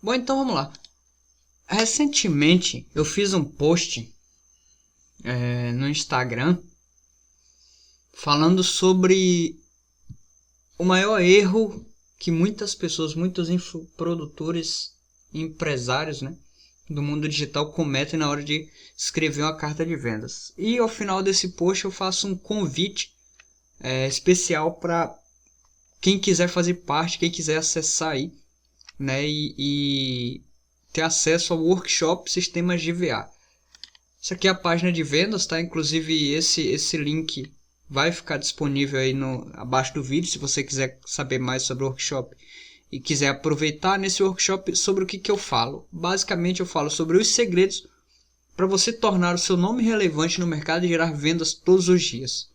Bom, então vamos lá. Recentemente eu fiz um post no Instagram falando sobre o maior erro que muitas pessoas, muitos produtores, empresários, né, do mundo digital cometem na hora de escrever uma carta de vendas. E ao final desse post eu faço um convite especial para quem quiser fazer parte, quem quiser acessar aí, né, e ter acesso ao workshop Sistemas de VA. Isso aqui é a página de vendas, tá? Inclusive esse link vai ficar disponível aí abaixo do vídeo, se você quiser saber mais sobre o workshop e quiser aproveitar nesse workshop. Sobre o que eu falo. Basicamente eu falo sobre os segredos para você tornar o seu nome relevante no mercado e gerar vendas todos os dias.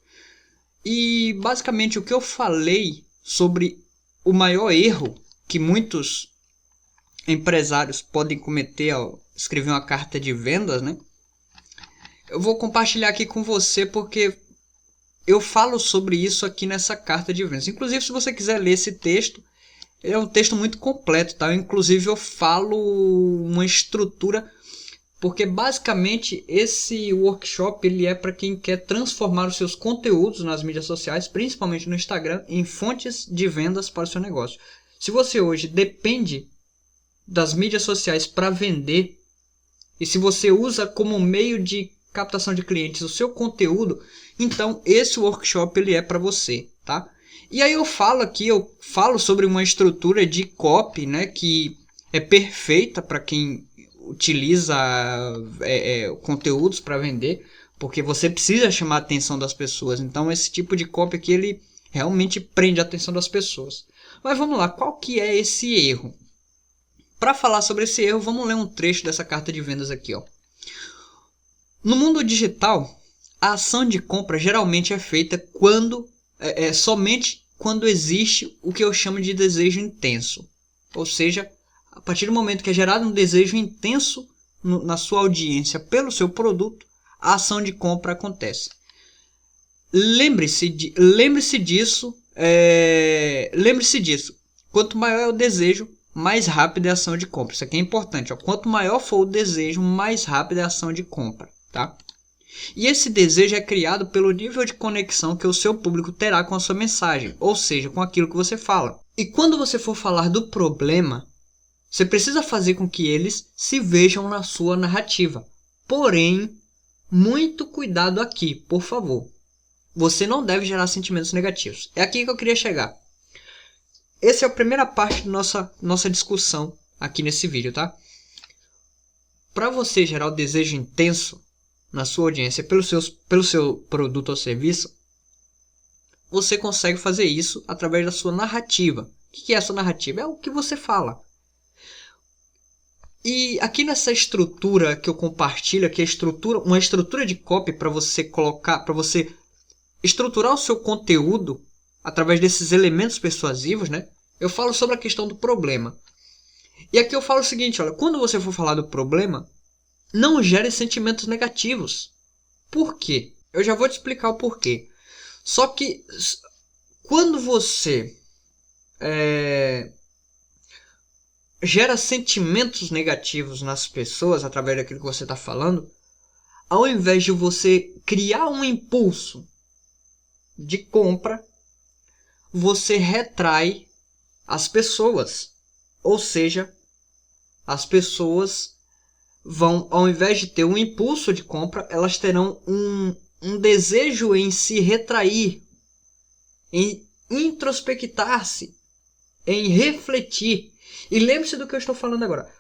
E basicamente o que eu falei sobre o maior erro que muitos empresários podem cometer ao escrever uma carta de vendas, né? Eu vou compartilhar aqui com você porque eu falo sobre isso aqui nessa carta de vendas. Inclusive, se você quiser ler esse texto, é um texto muito completo, tá? Inclusive, eu falo uma estrutura, porque basicamente esse workshop ele é para quem quer transformar os seus conteúdos nas mídias sociais, principalmente no Instagram, em fontes de vendas para o seu negócio. Se você hoje depende das mídias sociais para vender, e se você usa como meio de captação de clientes o seu conteúdo, então esse workshop ele é para você, tá? E aí eu falo sobre uma estrutura de copy, né, que é perfeita para quem utiliza conteúdos para vender, porque você precisa chamar a atenção das pessoas. Então esse tipo de copy aqui ele realmente prende a atenção das pessoas. Mas vamos lá, qual que é esse erro? Para falar sobre esse erro, vamos ler um trecho dessa carta de vendas aqui, ó. No mundo digital, a ação de compra geralmente é feita somente quando existe o que eu chamo de desejo intenso. Ou seja, a partir do momento que é gerado um desejo intenso na sua audiência pelo seu produto, a ação de compra acontece. Lembre-se disso. Quanto maior é o desejo, mais rápida é a ação de compra. Isso aqui é importante. Ó. Quanto maior for o desejo, mais rápida é a ação de compra. Tá? E esse desejo é criado pelo nível de conexão que o seu público terá com a sua mensagem, ou seja, com aquilo que você fala. E quando você for falar do problema, você precisa fazer com que eles se vejam na sua narrativa. Porém, muito cuidado aqui, por favor. Você não deve gerar sentimentos negativos. É aqui que eu queria chegar. Essa é a primeira parte da nossa discussão aqui nesse vídeo, tá? Para você gerar o desejo intenso na sua audiência pelo seu produto ou serviço, você consegue fazer isso através da sua narrativa. O que é a sua narrativa? É o que você fala. E aqui nessa estrutura que eu compartilho, aqui uma estrutura de copy para você colocar, para você estruturar o seu conteúdo através desses elementos persuasivos, né? Eu falo sobre a questão do problema. E aqui eu falo o seguinte, olha, quando você for falar do problema, não gere sentimentos negativos. Por quê? Eu já vou te explicar o porquê. Só que quando você gera sentimentos negativos nas pessoas através daquilo que você está falando, ao invés de você criar um impulso de compra, você retrai as pessoas. Ou seja, as pessoas vão, ao invés de ter um impulso de compra, elas terão um desejo em se retrair, em introspectar-se, em refletir. E lembre-se do que eu estou falando agora.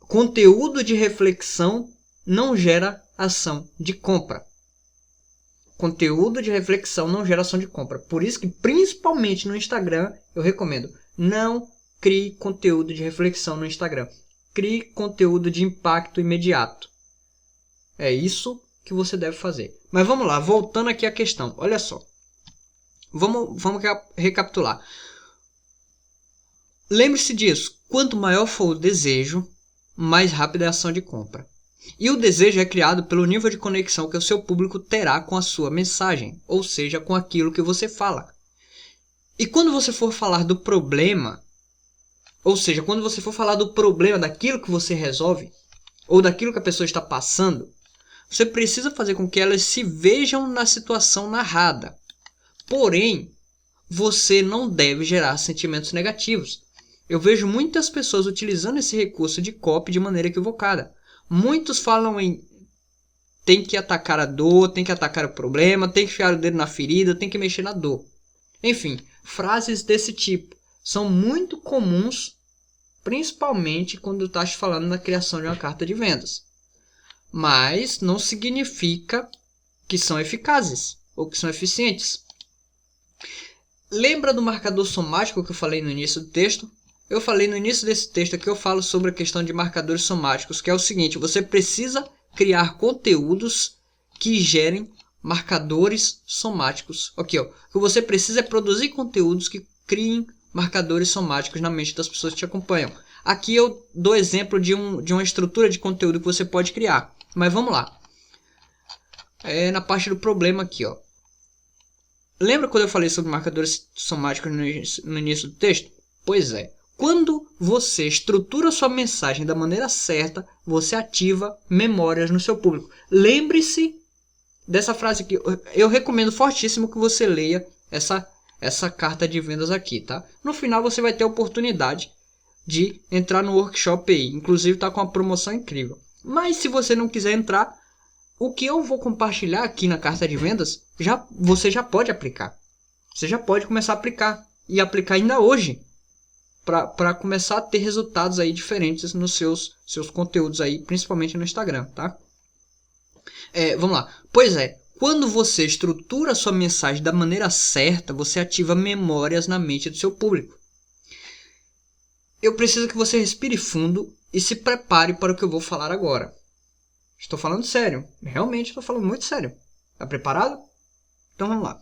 Conteúdo de reflexão não gera ação de compra. Conteúdo de reflexão não gera ação de compra. Por isso que, principalmente no Instagram, eu recomendo, não crie conteúdo de reflexão no Instagram. Crie conteúdo de impacto imediato. É isso que você deve fazer. Mas vamos lá, voltando aqui à questão. Olha só. Vamos recapitular. Lembre-se disso. Quanto maior for o desejo, mais rápida é a ação de compra. E o desejo é criado pelo nível de conexão que o seu público terá com a sua mensagem, ou seja, com aquilo que você fala. E quando você for falar do problema, Ou seja, quando você for falar do problema, daquilo que você resolve, ou daquilo que a pessoa está passando, você precisa fazer com que elas se vejam na situação narrada. Porém, você não deve gerar sentimentos negativos. Eu vejo muitas pessoas utilizando esse recurso de copy de maneira equivocada. Muitos falam em tem que atacar a dor, tem que atacar o problema, tem que enfiar o dedo na ferida, tem que mexer na dor. Enfim, frases desse tipo são muito comuns, principalmente quando está falando na criação de uma carta de vendas. Mas não significa que são eficazes ou que são eficientes. Lembra do marcador somático que eu falei no início do texto? Eu falei no início desse texto aqui, eu falo sobre a questão de marcadores somáticos, que é o seguinte: você precisa criar conteúdos que gerem marcadores somáticos. Aqui, ó, o que você precisa é produzir conteúdos que criem marcadores somáticos na mente das pessoas que te acompanham. Aqui eu dou exemplo de uma estrutura de conteúdo que você pode criar. Mas vamos lá. Na parte do problema aqui, ó. Lembra quando eu falei sobre marcadores somáticos no início do texto? Pois é. Quando você estrutura sua mensagem da maneira certa, você ativa memórias no seu público. Lembre-se dessa frase aqui. Eu recomendo fortíssimo que você leia essa carta de vendas aqui, tá? No final você vai ter a oportunidade de entrar no workshop aí. Inclusive está com uma promoção incrível. Mas se você não quiser entrar, o que eu vou compartilhar aqui na carta de vendas, você já pode aplicar. Você já pode começar a aplicar. E aplicar ainda hoje. Para começar a ter resultados aí diferentes nos seus conteúdos aí, principalmente no Instagram, tá? Vamos lá. Pois é, quando você estrutura a sua mensagem da maneira certa, você ativa memórias na mente do seu público. Eu preciso que você respire fundo e se prepare para o que eu vou falar agora. Estou falando sério. Realmente estou falando muito sério. Tá preparado? Então vamos lá.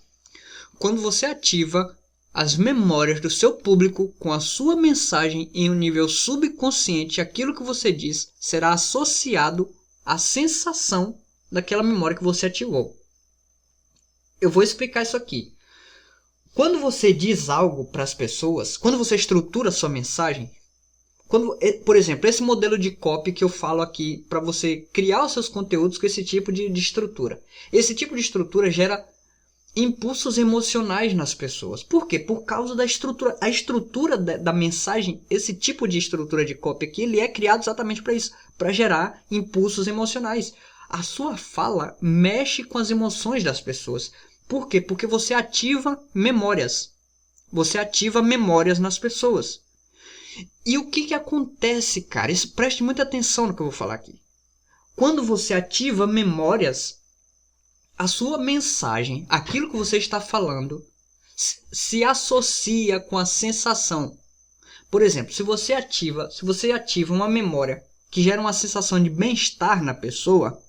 Quando você ativa as memórias do seu público com a sua mensagem em um nível subconsciente, aquilo que você diz será associado à sensação daquela memória que você ativou. Eu vou explicar isso aqui. Quando você diz algo para as pessoas, quando você estrutura a sua mensagem, por exemplo, esse modelo de copy que eu falo aqui para você criar os seus conteúdos com esse tipo de estrutura. Esse tipo de estrutura gera impulsos emocionais nas pessoas. Por quê? Por causa da estrutura. A estrutura da mensagem, esse tipo de estrutura de copy aqui, ele é criado exatamente para isso, para gerar impulsos emocionais. A sua fala mexe com as emoções das pessoas. Por quê? Porque você ativa memórias. Você ativa memórias nas pessoas. E o que acontece, cara? Preste muita atenção no que eu vou falar aqui. Quando você ativa memórias, a sua mensagem, aquilo que você está falando, se associa com a sensação. Por exemplo, se você ativa uma memória que gera uma sensação de bem-estar na pessoa,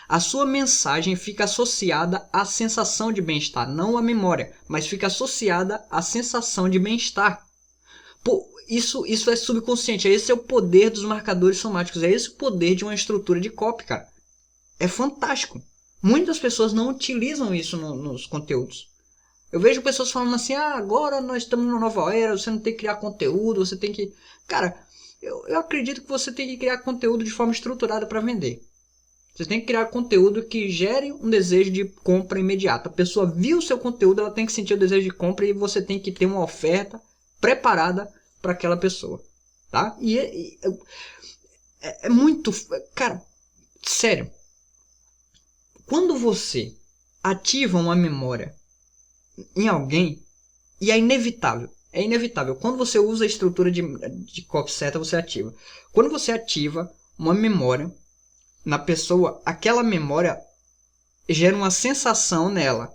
a sua mensagem fica associada à sensação de bem-estar, não à memória, mas fica associada à sensação de bem-estar. Isso é subconsciente, esse é o poder dos marcadores somáticos, é esse o poder de uma estrutura de copy, cara. É fantástico. Muitas pessoas não utilizam isso nos conteúdos. Eu vejo pessoas falando assim, agora nós estamos numa nova era, você não tem que criar conteúdo, você tem que... Cara, eu acredito que você tem que criar conteúdo de forma estruturada para vender. Você tem que criar conteúdo que gere um desejo de compra imediata. A pessoa viu o seu conteúdo, ela tem que sentir o desejo de compra e você tem que ter uma oferta preparada para aquela pessoa, tá? E é muito... Cara, sério. Quando você ativa uma memória em alguém, e é inevitável. Quando você usa a estrutura de copy certa, você ativa. Quando você ativa uma memória na pessoa, aquela memória gera uma sensação nela.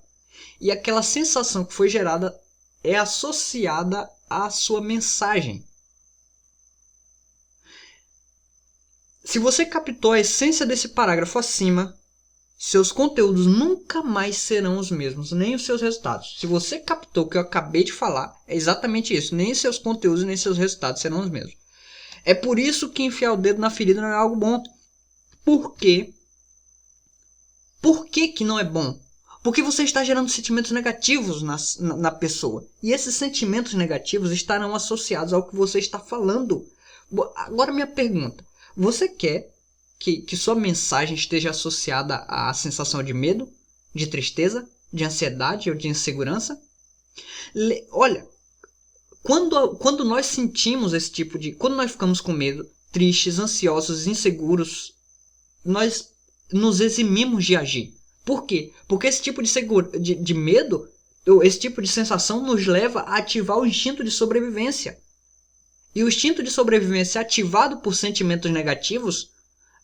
E aquela sensação que foi gerada é associada à sua mensagem. Se você captou a essência desse parágrafo acima, seus conteúdos nunca mais serão os mesmos, nem os seus resultados. Se você captou o que eu acabei de falar, é exatamente isso. Nem seus conteúdos, nem seus resultados serão os mesmos. É por isso que enfiar o dedo na ferida não é algo bom. Por quê? Por que não é bom? Porque você está gerando sentimentos negativos na pessoa. E esses sentimentos negativos estarão associados ao que você está falando. Agora minha pergunta. Você quer que sua mensagem esteja associada à sensação de medo, de tristeza, de ansiedade ou de insegurança? Olha, quando nós sentimos esse tipo de... Quando nós ficamos com medo, tristes, ansiosos, inseguros, nós nos eximimos de agir. Por quê? Porque esse tipo de medo, esse tipo de sensação nos leva a ativar o instinto de sobrevivência. E o instinto de sobrevivência ativado por sentimentos negativos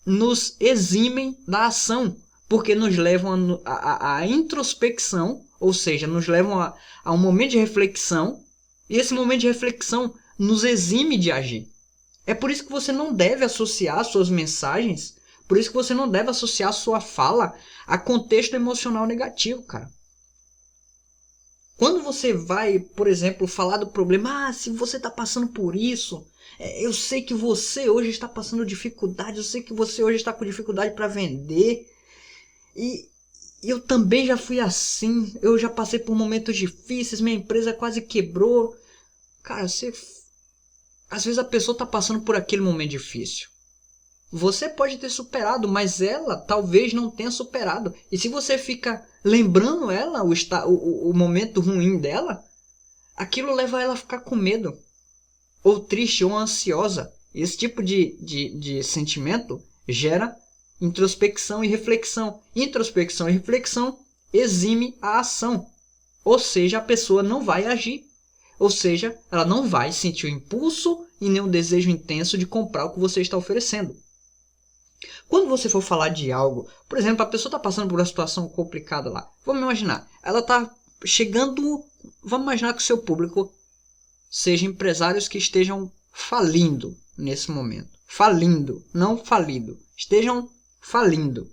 nos eximem da ação, porque nos levam à introspecção, ou seja, nos levam a um momento de reflexão, e esse momento de reflexão nos exime de agir. É por isso que você não deve associar suas mensagens, por isso que você não deve associar sua fala a contexto emocional negativo, cara. Quando você vai, por exemplo, falar do problema, se você está passando por isso, eu sei que você hoje está passando dificuldade, eu sei que você hoje está com dificuldade para vender, e eu também já fui assim, eu já passei por momentos difíceis, minha empresa quase quebrou. Cara, às vezes a pessoa está passando por aquele momento difícil. Você pode ter superado, mas ela talvez não tenha superado. E se você fica lembrando ela, o momento ruim dela, aquilo leva ela a ficar com medo, ou triste, ou ansiosa. Esse tipo de sentimento gera introspecção e reflexão. Introspecção e reflexão exime a ação. Ou seja, a pessoa não vai agir. Ou seja, ela não vai sentir o impulso e nem o desejo intenso de comprar o que você está oferecendo. Quando você for falar de algo, por exemplo, a pessoa está passando por uma situação complicada lá. Vamos imaginar, ela está chegando, vamos imaginar que o seu público seja empresários que estejam falindo nesse momento. Falindo, não falido. Estejam falindo.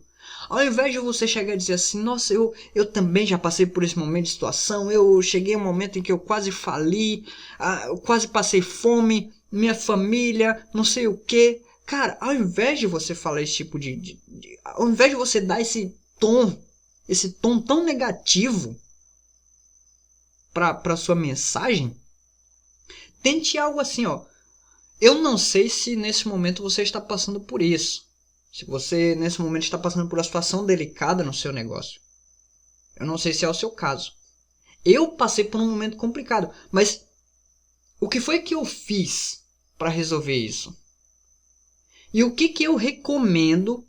Ao invés de você chegar e dizer assim, nossa, eu também já passei por esse momento de situação, eu cheguei a um momento em que eu quase fali, eu quase passei fome, minha família, não sei o que. Cara, ao invés de você falar esse tipo ao invés de você dar esse tom tão negativo para sua mensagem, tente algo assim, ó. Eu não sei se nesse momento você está passando por isso. Se você nesse momento está passando por uma situação delicada no seu negócio. Eu não sei se é o seu caso. Eu passei por um momento complicado, mas o que foi que eu fiz para resolver isso? E o que eu recomendo?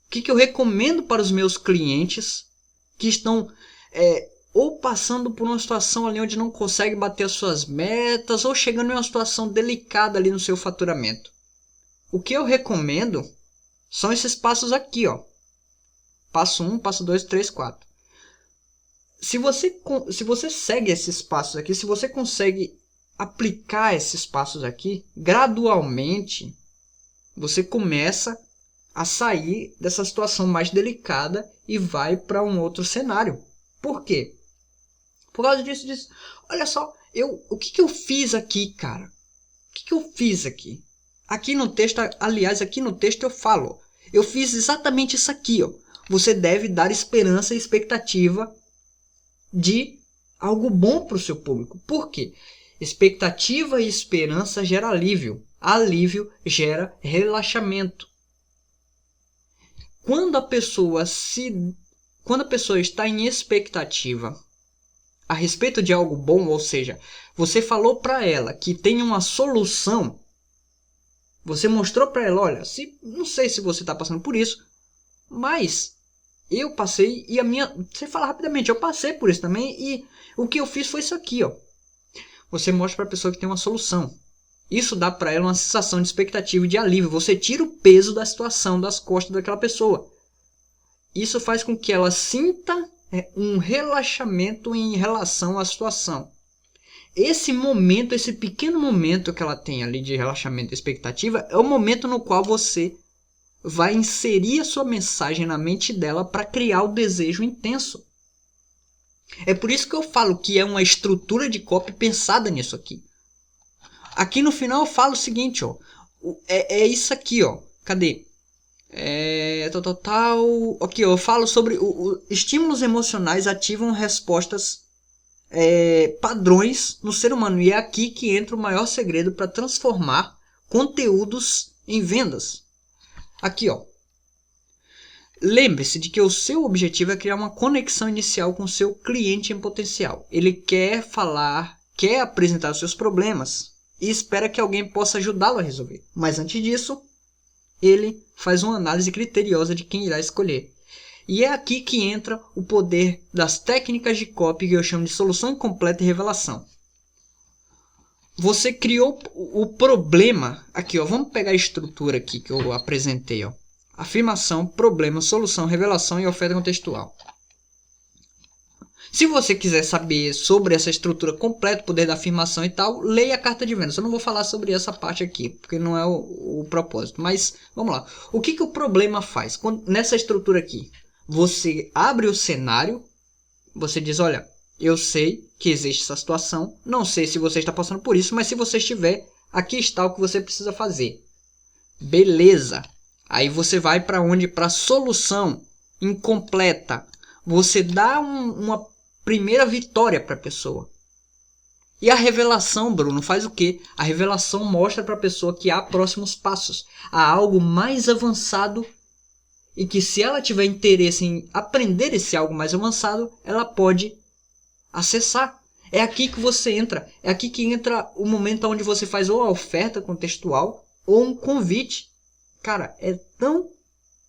O que eu recomendo para os meus clientes que estão ou passando por uma situação ali onde não consegue bater as suas metas, ou chegando em uma situação delicada ali no seu faturamento? O que eu recomendo são esses passos aqui, ó. Passo 1, passo 2, 3, 4. Se você segue esses passos aqui, se você consegue aplicar esses passos aqui, gradualmente você começa a sair dessa situação mais delicada e vai para um outro cenário. Por quê? Por causa disso. Olha só, o que eu fiz aqui, cara? O que eu fiz aqui? Aqui no texto, aliás, aqui no texto eu falo. Eu fiz exatamente isso aqui, ó. Você deve dar esperança e expectativa de algo bom para o seu público. Por quê? Expectativa e esperança gera alívio. Alívio gera relaxamento. Quando a pessoa está em expectativa a respeito de algo bom, ou seja, você falou para ela que tem uma solução, você mostrou para ela, olha, não sei se você está passando por isso, mas eu passei e você fala rapidamente, eu passei por isso também e o que eu fiz foi isso aqui, ó. Você mostra para a pessoa que tem uma solução. Isso dá para ela uma sensação de expectativa e de alívio. Você tira o peso da situação das costas daquela pessoa. Isso faz com que ela sinta um relaxamento em relação à situação. Esse momento, esse pequeno momento que ela tem ali de relaxamento e expectativa, é o momento no qual você vai inserir a sua mensagem na mente dela para criar o desejo intenso. É por isso que eu falo que é uma estrutura de copy pensada nisso aqui. Aqui no final eu falo o seguinte, ó. É isso aqui, ó. Cadê? Aqui, eu falo sobre estímulos emocionais ativam respostas padrões no ser humano. E é aqui que entra o maior segredo para transformar conteúdos em vendas. Aqui, ó. Lembre-se de que o seu objetivo é criar uma conexão inicial com o seu cliente em potencial. Ele quer falar, quer apresentar os seus problemas e espera que alguém possa ajudá-lo a resolver. Mas antes disso, ele faz uma análise criteriosa de quem irá escolher. E é aqui que entra o poder das técnicas de copy que eu chamo de solução incompleta e revelação. Você criou o problema. Aqui, ó, vamos pegar a estrutura aqui que eu apresentei, ó. Afirmação, problema, solução, revelação e oferta contextual. Se você quiser saber sobre essa estrutura completa, poder da afirmação e tal, leia a carta de vendas. Eu não vou falar sobre essa parte aqui, porque não é o propósito. Mas, vamos lá. O que o problema faz? Nessa estrutura aqui, você abre o cenário, você diz, olha, eu sei que existe essa situação, não sei se você está passando por isso, mas se você estiver, aqui está o que você precisa fazer. Beleza. Aí você vai para onde? Para a solução incompleta. Você dá uma primeira vitória para a pessoa. E a revelação, Bruno, faz o quê? A revelação mostra para a pessoa que há próximos passos. Há algo mais avançado e que se ela tiver interesse em aprender esse algo mais avançado, ela pode acessar. É aqui que você entra. É aqui que entra o momento onde você faz ou a oferta contextual ou um convite. Cara, é tão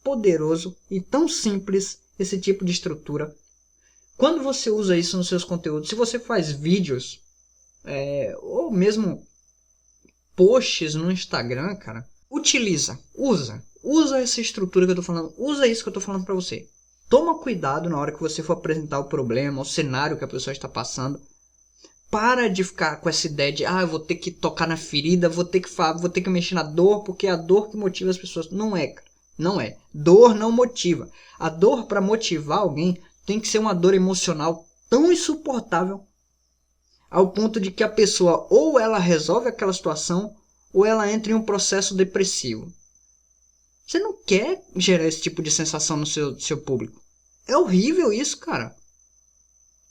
poderoso e tão simples esse tipo de estrutura. Quando você usa isso nos seus conteúdos, se você faz vídeos ou mesmo posts no Instagram, cara, usa essa estrutura que eu tô falando, usa isso que eu tô falando pra você. Toma cuidado na hora que você for apresentar o problema, o cenário que a pessoa está passando. Para de ficar com essa ideia de eu vou ter que tocar na ferida, vou ter que mexer na dor, porque é a dor que motiva as pessoas. Não é, cara. Não é. Dor não motiva. A dor para motivar alguém tem que ser uma dor emocional tão insuportável ao ponto de que a pessoa ou ela resolve aquela situação ou ela entra em um processo depressivo. Você não quer gerar esse tipo de sensação no seu público. É horrível isso, cara.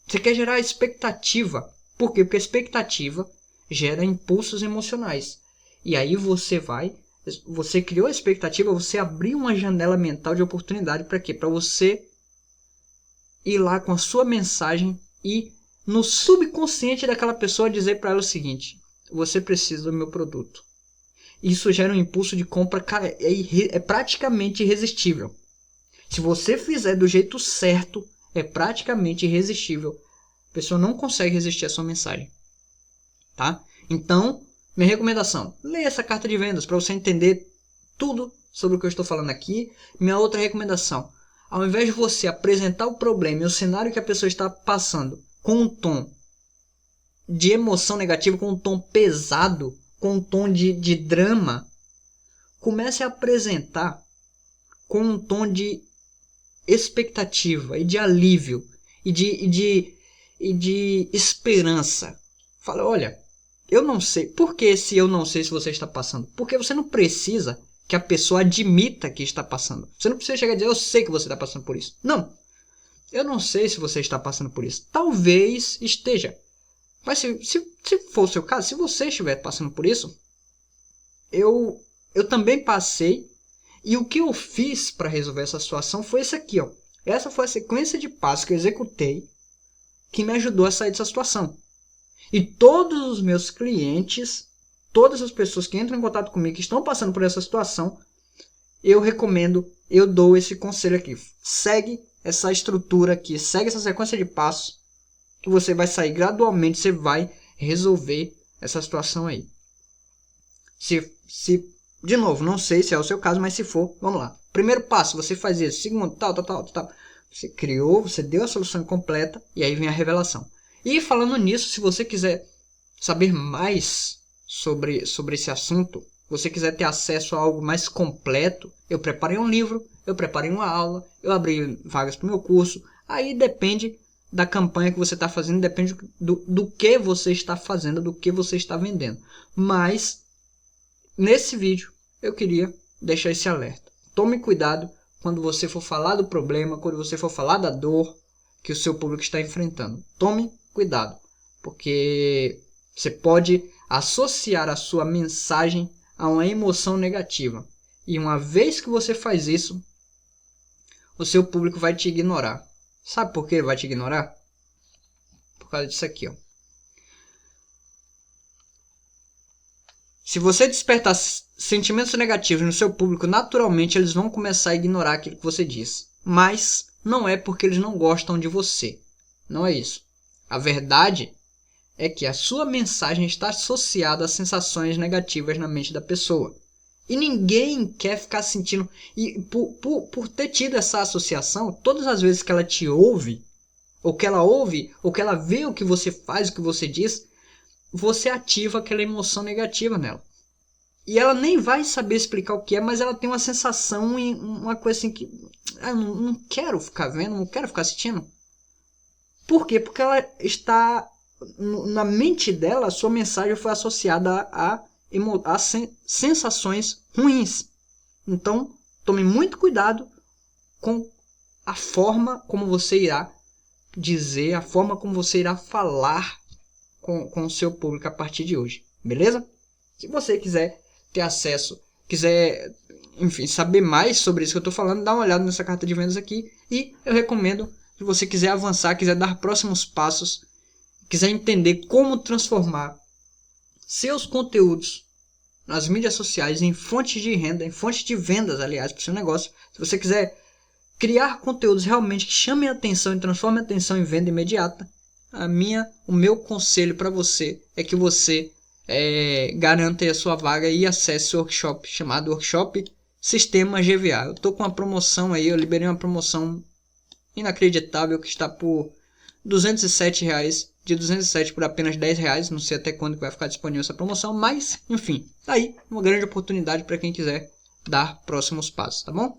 Você quer gerar expectativa. Por quê? Porque a expectativa gera impulsos emocionais. E aí você criou a expectativa, você abriu uma janela mental de oportunidade para quê? Para você ir lá com a sua mensagem e no subconsciente daquela pessoa dizer para ela o seguinte: você precisa do meu produto. Isso gera um impulso de compra, cara, é praticamente irresistível. Se você fizer do jeito certo, é praticamente irresistível. A pessoa não consegue resistir à sua mensagem, tá? Então, minha recomendação, leia essa carta de vendas para você entender tudo sobre o que eu estou falando aqui. Minha outra recomendação, ao invés de você apresentar o problema e o cenário que a pessoa está passando com um tom de emoção negativa, com um tom pesado, com um tom de drama, comece a apresentar com um tom de expectativa e de alívio e de esperança. Fala, olha, eu não sei. Por que se eu não sei se você está passando? Porque você não precisa que a pessoa admita que está passando. Você não precisa chegar e dizer, eu sei que você está passando por isso. Não. Eu não sei se você está passando por isso. Talvez esteja. Mas se for o seu caso, se você estiver passando por isso, eu também passei. E o que eu fiz para resolver essa situação foi isso aqui, ó. Essa foi a sequência de passos que eu executei que me ajudou a sair dessa situação. E todos os meus clientes, todas as pessoas que entram em contato comigo, que estão passando por essa situação, eu recomendo, eu dou esse conselho aqui. Segue essa estrutura aqui, segue essa sequência de passos, que você vai sair gradualmente, você vai resolver essa situação aí. De novo, não sei se é o seu caso, mas se for, vamos lá. Primeiro passo, você faz isso. Segundo, tal. Você criou, você deu a solução completa e aí vem a revelação. E falando nisso, se você quiser saber mais sobre esse assunto, você quiser ter acesso a algo mais completo, eu preparei um livro, eu preparei uma aula, eu abri vagas para o meu curso. Aí depende da campanha que você está fazendo, depende do que você está fazendo, do que você está vendendo. Mas nesse vídeo eu queria deixar esse alerta. Tome cuidado quando você for falar do problema, quando você for falar da dor que o seu público está enfrentando. Tome cuidado, porque você pode associar a sua mensagem a uma emoção negativa. E uma vez que você faz isso, o seu público vai te ignorar. Sabe por que ele vai te ignorar? Por causa disso aqui, ó. Se você despertar sentimentos negativos no seu público, naturalmente eles vão começar a ignorar aquilo que você diz. Mas não é porque eles não gostam de você. Não é isso. A verdade é que a sua mensagem está associada a sensações negativas na mente da pessoa. E ninguém quer ficar sentindo... E por ter tido essa associação, todas as vezes que ela te ouve, ou que ela vê o que você faz, o que você diz, você ativa aquela emoção negativa nela. E ela nem vai saber explicar o que é, mas ela tem uma sensação, uma coisa assim que... eu não quero ficar vendo, não quero ficar assistindo. Por quê? Porque ela está... Na mente dela, a sua mensagem foi associada a sensações ruins. Então, tome muito cuidado com a forma como você irá dizer, a forma como você irá falar com o seu público a partir de hoje. Beleza? Se você quiser ter acesso, quiser, enfim, saber mais sobre isso que eu estou falando, dá uma olhada nessa carta de vendas aqui. E eu recomendo, se você quiser avançar, quiser dar próximos passos, quiser entender como transformar seus conteúdos nas mídias sociais em fontes de renda, em fontes de vendas, aliás, para o seu negócio. Se você quiser criar conteúdos realmente que chamem a atenção e transformem a atenção em venda imediata, o meu conselho para você é que você garanta a sua vaga e acesse o workshop chamado Workshop Sistema GVA. Eu estou com uma promoção aí, eu liberei uma promoção inacreditável que está por R$207, de 207 por apenas R$10, não sei até quando vai ficar disponível essa promoção, mas enfim, tá aí uma grande oportunidade para quem quiser dar próximos passos, tá bom?